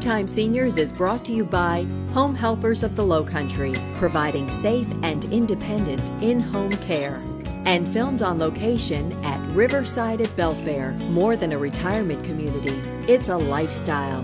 Primetime Seniors is brought to you by Home Helpers of the Lowcountry, providing safe and independent in-home care. And filmed on location at Riverside at Belfair. More than a retirement community, it's a lifestyle.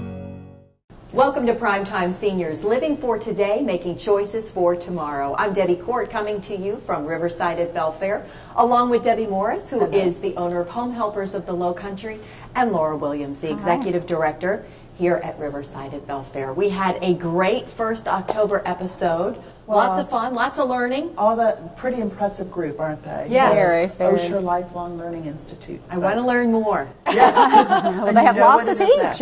Welcome to Primetime Seniors, living for today, making choices for tomorrow. I'm Debbie Court, coming to you from Riverside at Belfair, along with Debbie Morris, who is the owner of Home Helpers of the Lowcountry, and Laura Williams, the executive director here at Riverside at Belfair. We had a great first October episode. Lots of fun, lots of learning. All that pretty impressive group, aren't they? Yes. Very. OSHA Lifelong Learning Institute. I want to learn more. Yeah. Well, they have lots to teach.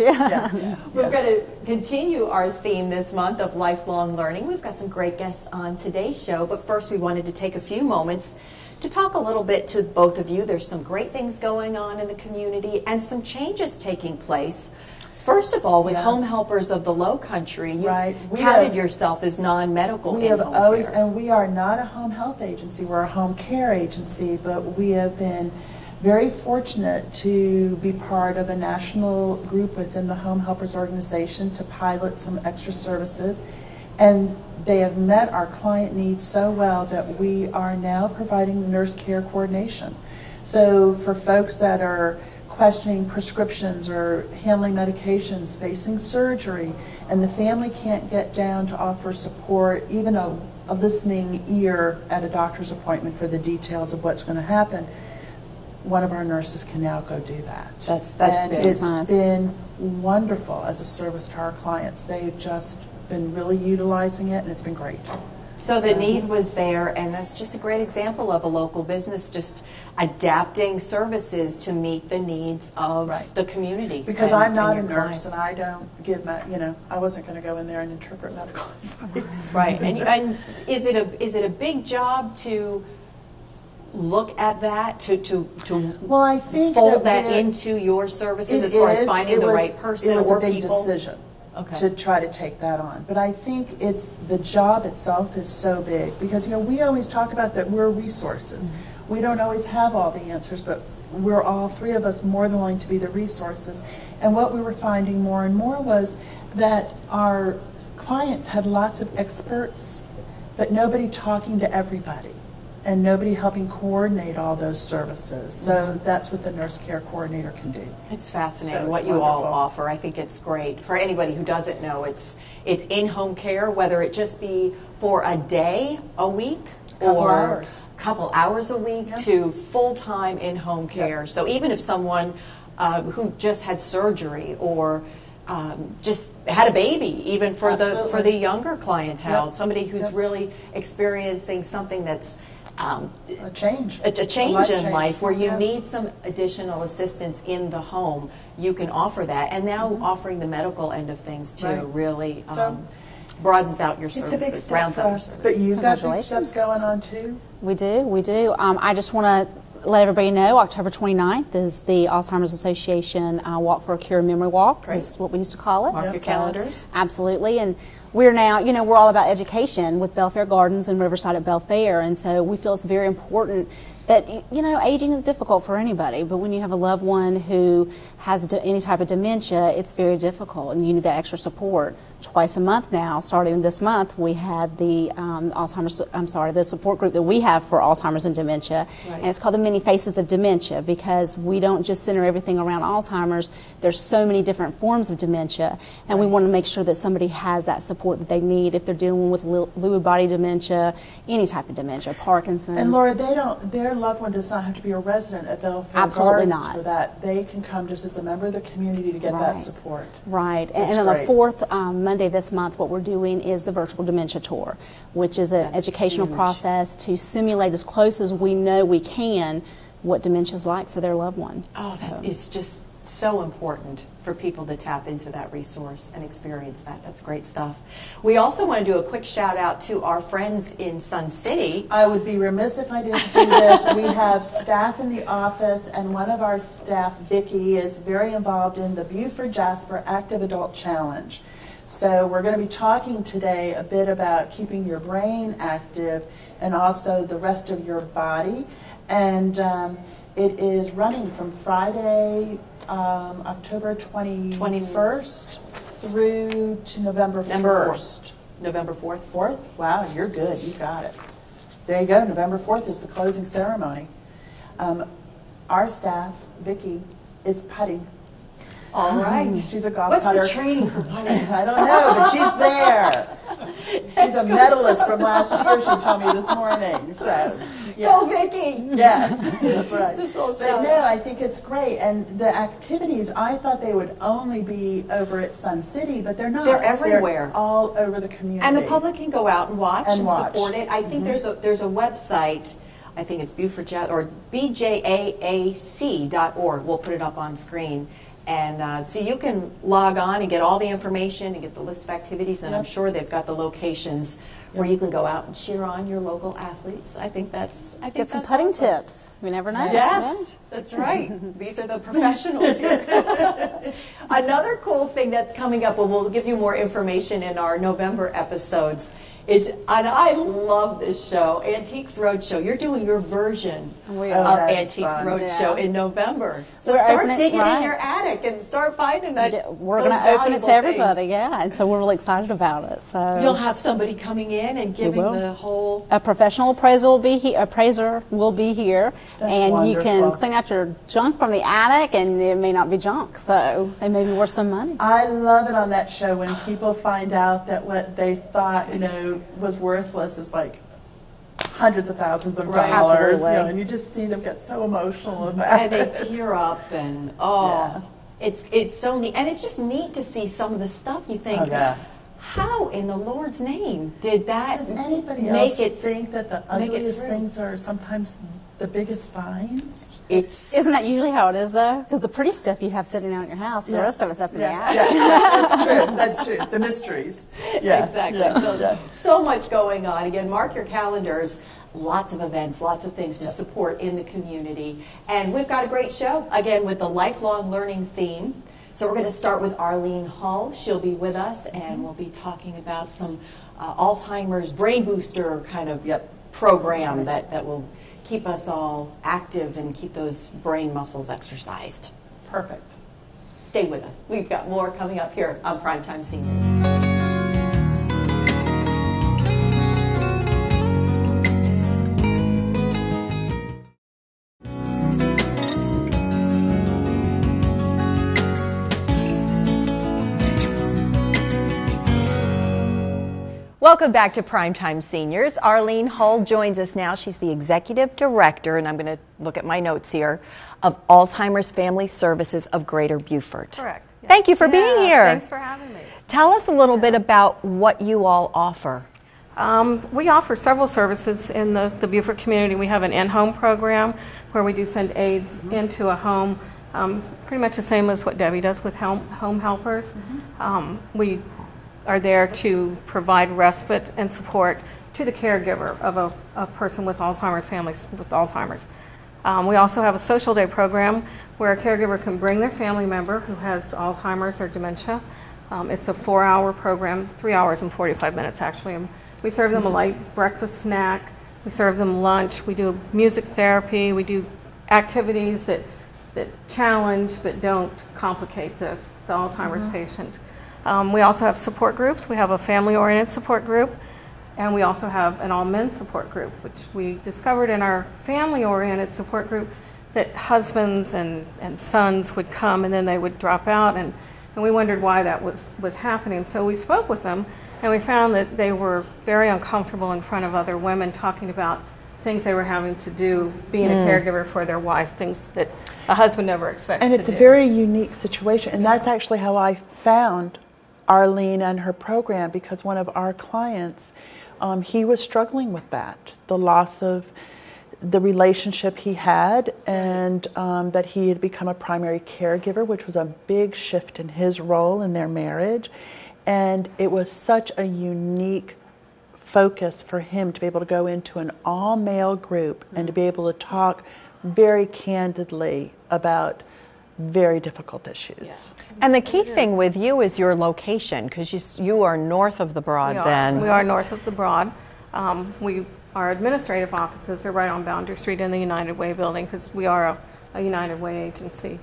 We're going to continue our theme this month of lifelong learning. We've got some great guests on today's show, but first we wanted to take a few moments to talk a little bit to both of you. There's some great things going on in the community and some changes taking place. First of all, with Home Helpers of the Lowcountry, you touted yourself as non-medical in-home care. And we are not a home health agency, we're a home care agency, but we have been very fortunate to be part of a national group within the Home Helpers organization to pilot some extra services. And they have met our client needs so well that we are now providing nurse care coordination. So for folks that are questioning prescriptions or handling medications, facing surgery, and the family can't get down to offer support, even a listening ear at a doctor's appointment for the details of what's going to happen, one of our nurses can now go do that. That's it's nice. Been wonderful as a service to our clients. They've just been really utilizing it, and it's been great. So the need was there, and that's just a great example of a local business just adapting services to meet the needs of the community. Because I'm not a nurse, and I don't give I wasn't going to go in there and interpret medical advice. Right, and is it a big job to look at that, to well, I think fold that into your services as far as finding the right person or people? It was a big decision. To try to take that on. But I think it's the job itself is so big because we always talk about that we're resources. Mm-hmm. We don't always have all the answers, but we're all three of us more than willing to be the resources. And what we were finding more and more was that our clients had lots of experts, but nobody talking to everybody and nobody helping coordinate all those services. So that's what the nurse care coordinator can do. It's fascinating what you all offer. I think it's great. For anybody who doesn't know, it's in-home care, whether it just be for a day, a week, or a couple hours a week to full-time in-home care. So even if someone who just had surgery or just had a baby, even for the younger clientele, somebody who's really experiencing something that's a change in life where you need some additional assistance in the home, you can offer that. And now offering the medical end of things too really broadens out your services. It's a big step for us. But you've got big steps going on too? We do. I just want to let everybody know October 29th is the Alzheimer's Association Walk for a Cure Memory Walk. Is what we used to call it. Mark your calendars. Absolutely. And we're now, we're all about education with Belfair Gardens and Riverside at Belfair, and so we feel it's very important that, aging is difficult for anybody, but when you have a loved one who has any type of dementia, it's very difficult, and you need that extra support. Twice a month now, starting this month, we had the the support group that we have for Alzheimer's and dementia, and it's called the Many Faces of Dementia, because we don't just center everything around Alzheimer's. There's so many different forms of dementia, and we want to make sure that somebody has that support that they need if they're dealing with Lewy body dementia, any type of dementia, Parkinson's. And Laura, their loved one does not have to be a resident at Belfair Gardens for that. They can come just as a member of the community to get that support. Right. And on the fourth Monday this month, what we're doing is the virtual dementia tour, which is an educational process to simulate as close as we know we can what dementia is like for their loved one. That is just so important for people to tap into that resource and experience that. That's great stuff. We also want to do a quick shout out to our friends in Sun City. I would be remiss if I didn't do this. We have staff in the office, and one of our staff, Vicki, is very involved in the Buford Jasper Active Adult Challenge. So we're going to be talking today a bit about keeping your brain active and also the rest of your body. And it is running from Friday, October 21st through to November November 1st. November 4th? 4th? Wow, you're good. You got it. There you go. November 4th is the closing ceremony. Our staff, Vicki, is putting. All right. She's a golf What's putter. the training for putting? I don't know, but she's there. She's a medalist from last year, she told me this morning. So, Go, Vicki! yeah, that's right. Just a little But shout no, out. I think it's great. And the activities, I thought they would only be over at Sun City, but they're not. They're everywhere. They're all over the community. And the public can go out and watch And and watch. support it. I think there's a website. I think it's Beaufort or bjaac.org. We'll put it up on screen. And so you can log on and get all the information and get the list of activities. And I'm sure they've got the locations where you can go out and cheer on your local athletes. I think that's Get some putting awesome. tips. We never know. Yes, that's right. These are the professionals here. Another cool thing that's coming up, and we'll give you more information in our November episodes, is, and I love this show, Antiques Roadshow. You're doing your version We of are. that's Antiques fun. Roadshow Yeah. in November. So We're start opening- digging in right. your attic and start finding that. We're those going to open it to valuable everybody, things. yeah. And so we're really excited about it. So You'll have somebody coming in and giving will. the whole. a professional appraiser will be here, That's and you can wonderful. clean out your junk from the attic, and it may not be junk, so it may be worth some money. I love it on that show when people find out that what they thought, was worthless is like hundreds of thousands of Right. dollars. Absolutely. And you just see them get so emotional about And they it. tear up and it's so neat, and it's just neat to see some of the stuff you think, Oh, yeah. how in the Lord's name did that Does anybody make else it think that the make it ugliest through? things are sometimes the biggest finds? It's Isn't that usually how it is, though? Because the pretty stuff you have sitting out in your house, the Yeah. rest of it's up in the Yeah, attic. yeah, that's true. That's true. The mysteries. Yeah, exactly yeah, so yeah. so much going on. Again, mark your calendars. Lots of events, lots of things to support in the community, and we've got a great show again with the lifelong learning theme. So we're going to start with Arlene Hull. She'll be with us, and we'll be talking about some Alzheimer's brain booster kind of program that will keep us all active and keep those brain muscles exercised. Perfect. Stay with us. We've got more coming up here on Primetime Seniors. Welcome back to Primetime Seniors. Arlene Hull joins us now. She's the Executive Director, and I'm going to look at my notes here, of Alzheimer's Family Services of Greater Beaufort. Correct. Yes. Thank you for being here. Thanks for having me. Tell us a little bit about what you all offer. We offer several services in the Beaufort community. We have an in-home program where we do send aides into a home, pretty much the same as what Debbie does with home helpers. We are there to provide respite and support to the caregiver of a person with Alzheimer's, families with Alzheimer's. We also have a social day program where a caregiver can bring their family member who has Alzheimer's or dementia. It's a 4-hour program, 3 hours and 45 minutes actually. And we serve them a light breakfast snack, we serve them lunch, we do music therapy, we do activities that challenge but don't complicate the Alzheimer's patient. We also have support groups. We have a family-oriented support group, and we also have an all-men support group, which we discovered in our family-oriented support group that husbands and sons would come and then they would drop out, and we wondered why that was happening. So we spoke with them, and we found that they were very uncomfortable in front of other women talking about things they were having to do, being a caregiver for their wife, things that a husband never expects to do. And it's a very unique situation, and that's actually how I found Arlene and her program, because one of our clients, he was struggling with that, the loss of the relationship he had, and that he had become a primary caregiver, which was a big shift in his role in their marriage. And it was such a unique focus for him to be able to go into an all-male group and to be able to talk very candidly about very difficult issues. And the key thing with you is your location, because you are north of the Broad then. We are north of the Broad. Our administrative offices are right on Boundary Street in the United Way building, because we are a United Way agency.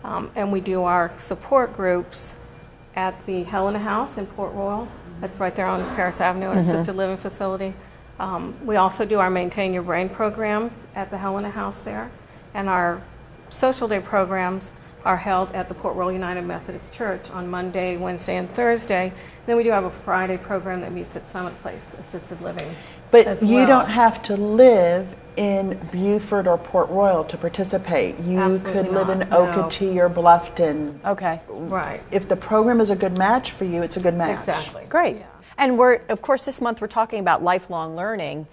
And we do our support groups at the Helena House in Port Royal. That's right there on Paris Avenue, an assisted living facility. We also do our Maintain Your Brain program at the Helena House there. And our social day programs are held at the Port Royal United Methodist Church on Monday, Wednesday, and Thursday. Then we do have a Friday program that meets at Summit Place, assisted living. But as you well. don't have to live in Beaufort or Port Royal to participate. You Absolutely could live in not, no. Okatee or Bluffton. Okay, Right. If the program is a good match for you, it's a good match. Exactly. great. Yeah. And we're, of course, this month we're talking about lifelong learning,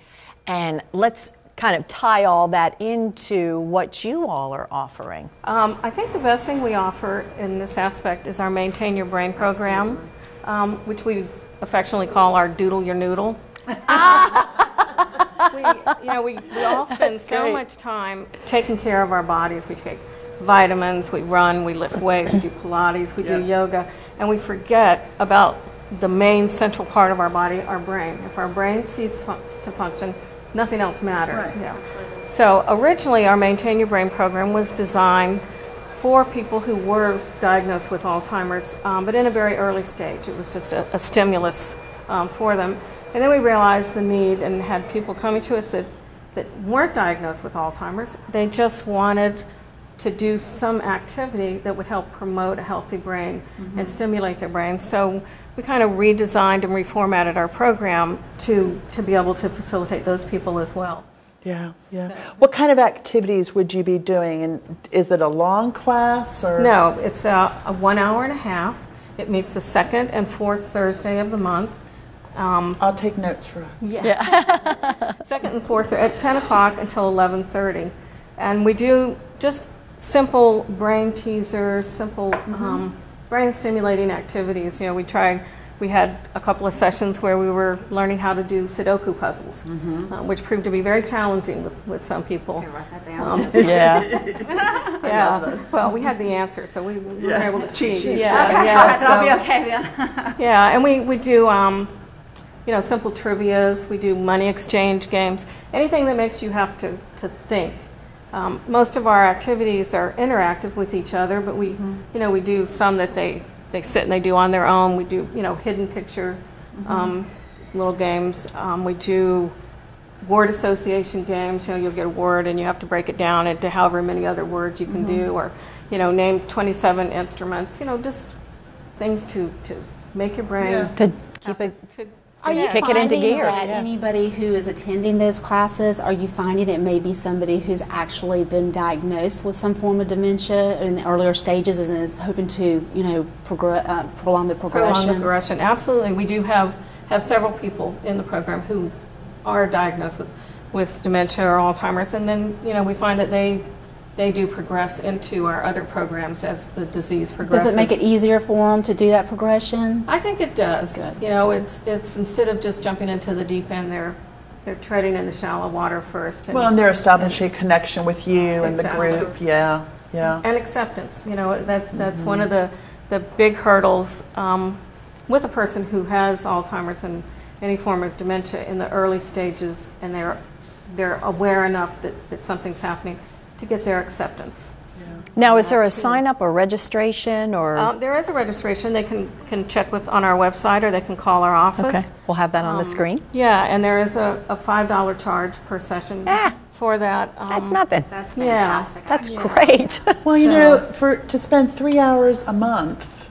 and let's kind of tie all that into what you all are offering. I think the best thing we offer in this aspect is our Maintain Your Brain program, which we affectionately call our Doodle Your Noodle. We all spend so much time taking care of our bodies. We take vitamins, we run, we lift weights, we do Pilates, we do yoga, and we forget about the main central part of our body, our brain. If our brain ceases to function, nothing else matters. Right. Yeah. So originally our Maintain Your Brain program was designed for people who were diagnosed with Alzheimer's, but in a very early stage. It was just a stimulus for them. And then we realized the need and had people coming to us that weren't diagnosed with Alzheimer's. They just wanted to do some activity that would help promote a healthy brain and stimulate their brain. So we kind of redesigned and reformatted our program to be able to facilitate those people as well. Yeah, yeah. So- What kind of activities would you be doing? And is it a long class or? No, it's a 1 hour and a half. It meets the second and fourth Thursday of the month. I'll take notes for us. Second and fourth at 10 o'clock until 11:30. And we do just simple brain teasers, simple brain stimulating activities. You know, we had a couple of sessions where we were learning how to do Sudoku puzzles, which proved to be very challenging with some people. Write that down. Yeah. Yeah, well, we had the answer, so we were able to Cheat cheat. sheets. Yeah, yeah, That'll so- be okay then. Yeah, and we do, simple trivias. We do money exchange games. Anything that makes you have to think. Most of our activities are interactive with each other, but we do some that they sit and they do on their own. We do, hidden picture little games. We do word association games. You'll get a word and you have to break it down into however many other words you can do, or name 27 instruments. Just things to make your brain To keep it. Are you Kick it into finding gear, that yeah. anybody who is attending those classes, are you finding it may be somebody who's actually been diagnosed with some form of dementia in the earlier stages and is hoping to, prolong the progression? prolong the progression. Absolutely. We do have several people in the program who are diagnosed with dementia or Alzheimer's, and then we find that they do progress into our other programs as the disease progresses. Does it make it easier for them to do that progression? I think it does. Good. It's instead of just jumping into the deep end, they're treading in the shallow water first. Well, and they're establishing a connection with you and the Exactly. group. Yeah, yeah. And acceptance. That's one of the big hurdles with a person who has Alzheimer's and any form of dementia in the early stages, and they're aware enough that something's happening to get their acceptance. Now, is there a sign up or registration or? There is a registration. They can check with on our website, or they can call our office. Okay, we'll have that on the screen. Yeah, and there is a $5 charge per session for that. That's nothing. That's Yeah. fantastic. That's great. Well, to spend 3 hours a month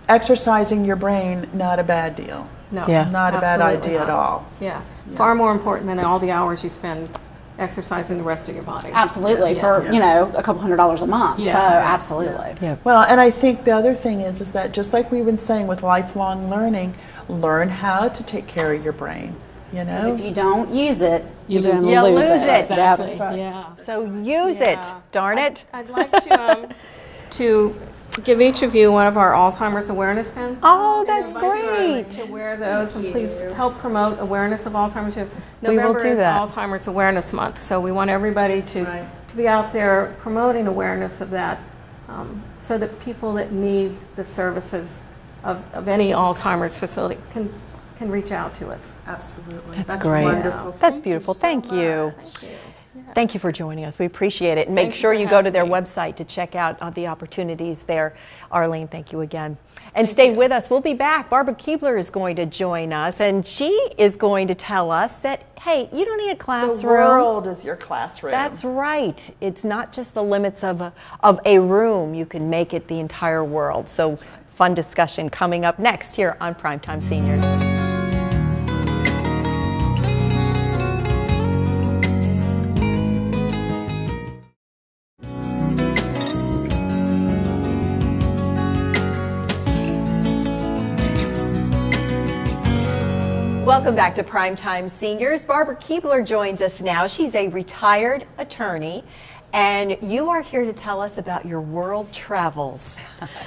exercising your brain, not a bad deal. No, Yeah. Not a bad absolutely idea at not. all. Yeah. Far more important than all the hours you spend exercising the rest of your body. Absolutely, for a couple $100 a month. Yeah. So absolutely. Yeah. Well, and I think the other thing is that just like we've been saying with lifelong learning, learn how to take care of your brain. Because if you don't use it, You you're lose going it. to You lose lose it. it. Exactly. That's right. Yeah. So use it, Yeah. darn it. I'd like to give each of you one of our Alzheimer's awareness pins. Oh, that's Invite you great. to wear those, and please help promote awareness of Alzheimer's. We will November do is that. Alzheimer's Awareness Month, so we want everybody to Right. be out there promoting awareness of that, so that people that need the services of any Alzheimer's facility can reach out to us. Absolutely. That's great. Wonderful. That's beautiful. Thank you. Thank you for joining us. We appreciate it. And make Thank you sure for you go to having their me. website to check out the opportunities there. Arlene, thank you again. And stay with us. We'll be back. Barbara Keebler is going to join us, and she is going to tell us that, hey, you don't need a classroom. The world is your classroom. That's right. It's not just the limits of a room. You can make it the entire world. So fun discussion coming up next here on Primetime Seniors. Welcome back to Primetime Seniors. Barbara Keebler joins us now. She's a retired attorney, and you are here to tell us about your world travels.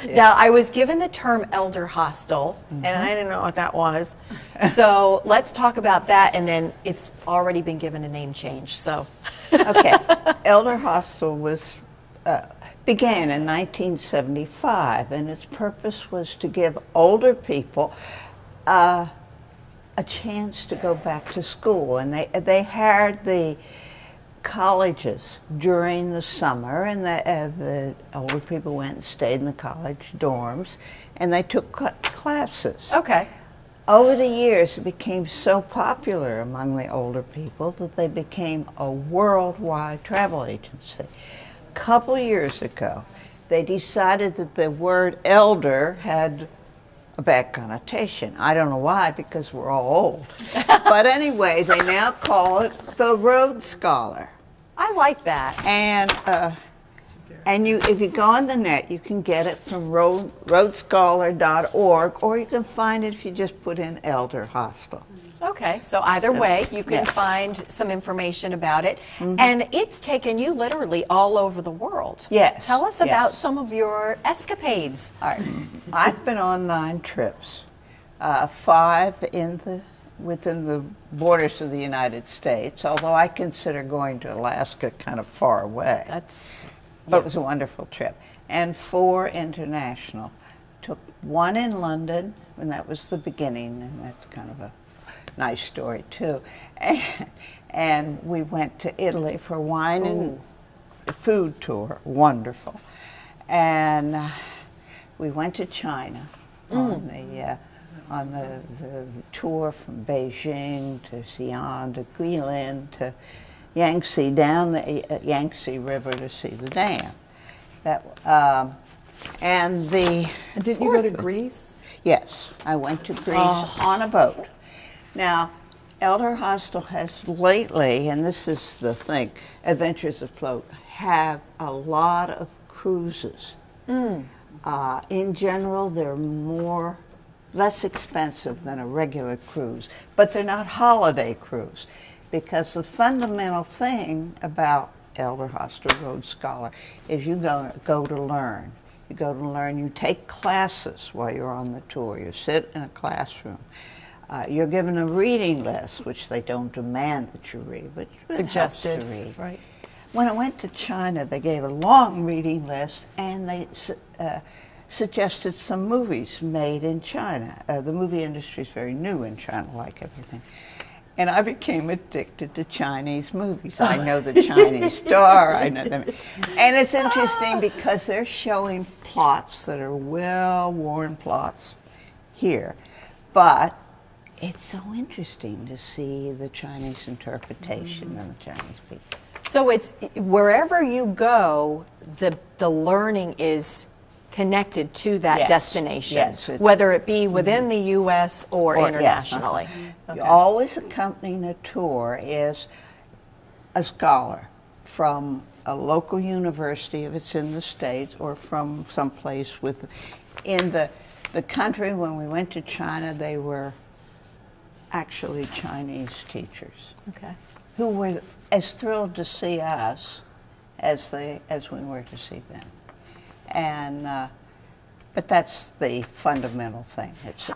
Now, I was given the term elder hostel, and I didn't know what that was. So let's talk about that, and then it's already been given a name change. So, Okay, Elder Hostel was began in 1975, and its purpose was to give older people a chance to go back to school, and they hired the colleges during the summer, and the older people went and stayed in the college dorms, and they took classes. okay. Over the years, it became so popular among the older people that they became a worldwide travel agency. A couple years ago, they decided that the word elder had a bad connotation. I don't know why, because we're all old. But anyway, they now call it the Rhodes Scholar. I like that. And if you go on the net, you can get it from rhodescholar.org, or you can find it if you just put in Elder Hostel. Okay, so either way, you can find some information about it. And it's taken you literally all over the world. Yes. Tell us about some of your escapades. All right. I've been on 9 trips, 5 within the borders of the United States, although I consider going to Alaska kind of far away. But it was a wonderful trip. And 4 international. Took 1 in London, and that was the beginning, and that's kind of a nice story too. And we went to Italy for wine and food tour, wonderful. And we went to China on the tour from Beijing to Xi'an to Guilin to Yangtze, down the Yangtze River to see the dam. And didn't you go to Greece? Yes, I went to Greece on a boat. Now, Elder Hostel has lately, and this is the thing, Adventures Afloat have a lot of cruises. In general, they're less expensive than a regular cruise, but they're not holiday cruise, because the fundamental thing about Elder Hostel Rhodes Scholar is you go to learn. You go to learn, you take classes while you're on the tour. You sit in a classroom. You're given a reading list, which they don't demand that you read, but Suggested. to read. Right. When I went to China, they gave a long reading list, and they suggested some movies made in China. The movie industry is very new in China, like everything. And I became addicted to Chinese movies. I know the Chinese Star, I know them. And it's interesting because they're showing plots that are well-worn plots here. But it's so interesting to see the Chinese interpretation of the Chinese people. So it's wherever you go, the learning is connected to that destination, Yes, whether it be within the U.S. or internationally. Okay. Always accompanying a tour is a scholar from a local university, if it's in the States, or from someplace in the country. When we went to China, they were actually Chinese teachers, who were as thrilled to see us as we were to see them. And but that's the fundamental thing. It's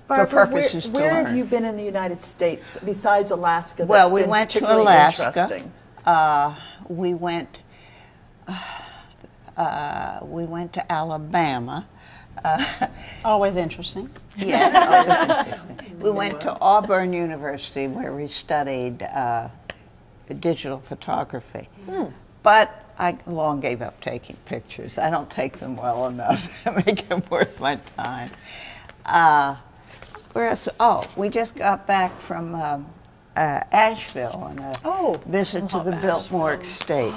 Barbara, the purpose is to where learn. have you been in the United States besides Alaska? Well, that's we been went to particularly Alaska. interesting? We went to Alabama. Always interesting. Yes, always interesting. We went to Auburn University, where we studied digital photography. But I long gave up taking pictures. I don't take them well enough to make it worth my time. Whereas, we just got back from Asheville on a visit to the Biltmore Estate.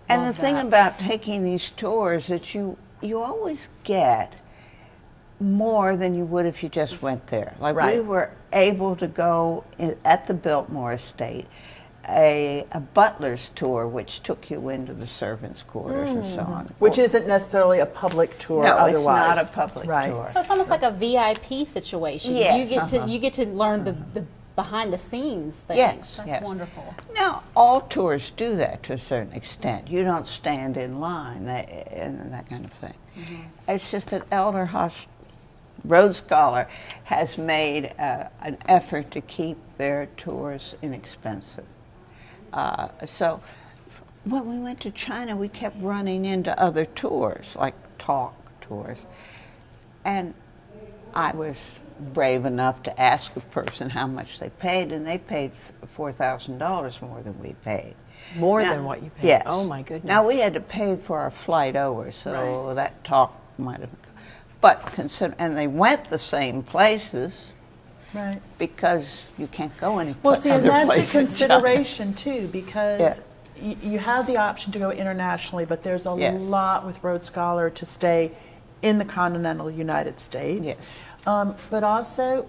And the thing about taking these tours that you always get more than you would if you just went there. Like we were able to go at the Biltmore Estate, a butler's tour, which took you into the servants' quarters and so on. Which isn't necessarily a public tour. No, otherwise. it's not a public tour. So it's almost like a VIP situation. Yes, you get to learn the behind the scenes things. Yes, That's wonderful. Now, all tours do that to a certain extent. You don't stand in line and that kind of thing. It's just that Elder Rhodes Scholar has made an effort to keep their tours inexpensive. So when we went to China, we kept running into other tours, like talk tours. And I was brave enough to ask a person how much they paid, and they paid $4,000 more than we paid. More than what you paid? Yes. Oh, my goodness. Now, we had to pay for our flight over, so that talk might have... But and they went the same places, because you can't go any Well, see, and other that's a place in China. consideration, too, because you have the option to go internationally, but there's a lot with Rhodes Scholar to stay in the continental United States. Yes. But also,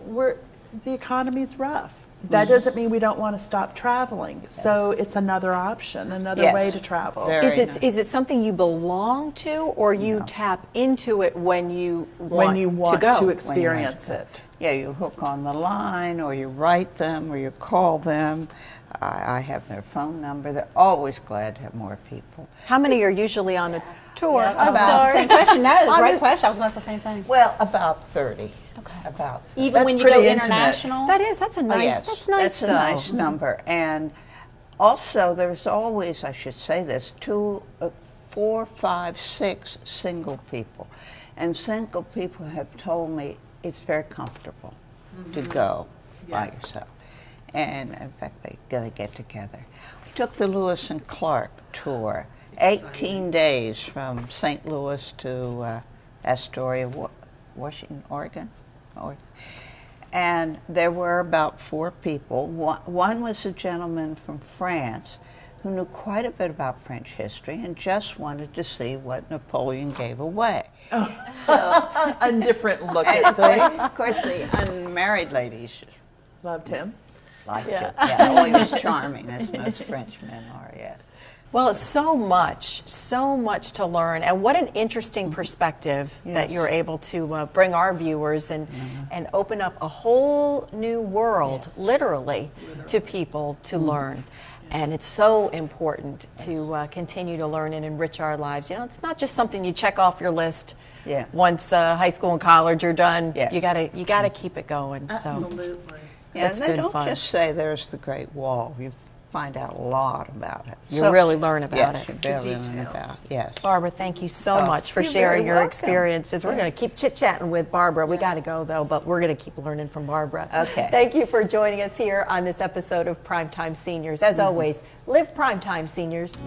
the economy's rough. That doesn't mean we don't want to stop traveling. So it's another option, another way to travel. Is it something you belong to, or you tap into it when you want to go? To experience it? Yeah, you hook on the line, or you write them, or you call them. I have their phone number. They're always glad to have more people. How many are usually on a tour? I'm sorry. Same question. That is a great question. I was going to say the same thing. Well, about 30. Okay. About 30. Even when you go international? That's a nice, that's nice. That's a nice number. And also, there's always, I should say this, 4, 5, 6 single people. And single people have told me it's very comfortable to go by yourself. And in fact, they get together. We took the Lewis and Clark tour, 18 days from St. Louis to Astoria, Washington, Oregon. And there were about 4 people. One was a gentleman from France who knew quite a bit about French history and just wanted to see what Napoleon gave away. So A different look at things. of course, the unmarried ladies Loved him. liked it. Yeah, oh, he was charming, as most French men are, yes. Well, it's so much to learn, and what an interesting perspective that you're able to bring our viewers and open up a whole new world, literally, to people to learn. And it's so important to continue to learn and enrich our lives. You know, it's not just something you check off your list. Once high school and college are done, you gotta keep it going. Absolutely. Yeah, It's and they good don't fun. just say there's the Great Wall. You find out a lot about it. You really learn about it. You really learn about it. Yes. Barbara, thank you so much for you're sharing very your welcome. experiences. We're going to keep chit-chatting with Barbara. We got to go, though, but we're going to keep learning from Barbara. Okay. Thank you for joining us here on this episode of Primetime Seniors. As always, live Primetime, seniors.